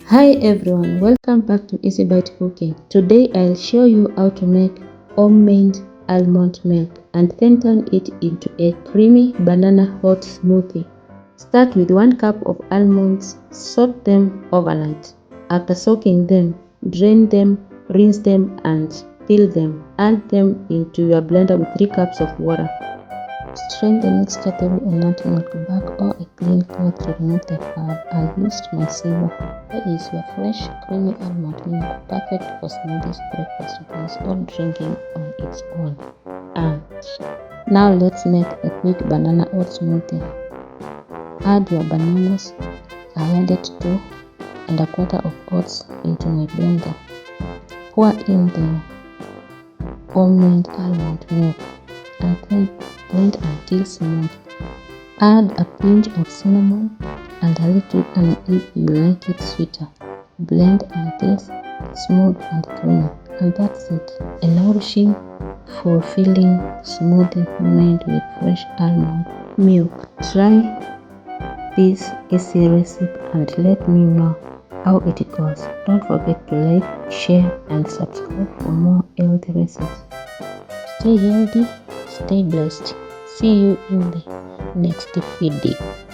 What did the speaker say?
Hi everyone, welcome back to Easy Bite Cooking. Today I'll show you how to make homemade almond milk and then turn it into a creamy banana oat smoothie. Start with 1 cup of almonds, soak them overnight. After soaking them, drain them, rinse them and peel them. Add them into your blender with 3 cups of water. Strain the mixture through a nut milk bag or a clean cloth to remove the fat. I used my sieve. Here is your fresh, creamy almond milk, perfect for smoothies, breakfast meals, or drinking on its own. And now let's make a quick banana oat smoothie. Add your bananas, I added 2, and a quarter of oats into my blender. Pour in the homemade almond milk and then blend until smooth. Add a pinch of cinnamon and a little honey if you like it sweeter. Blend until smooth and creamy. And that's it. A nourishing, fulfilling smoothie made with fresh almond milk. Try this easy recipe and let me know how it goes. Don't forget to like, share and subscribe for more healthy recipes. Stay healthy, stay blessed. See you in the next video.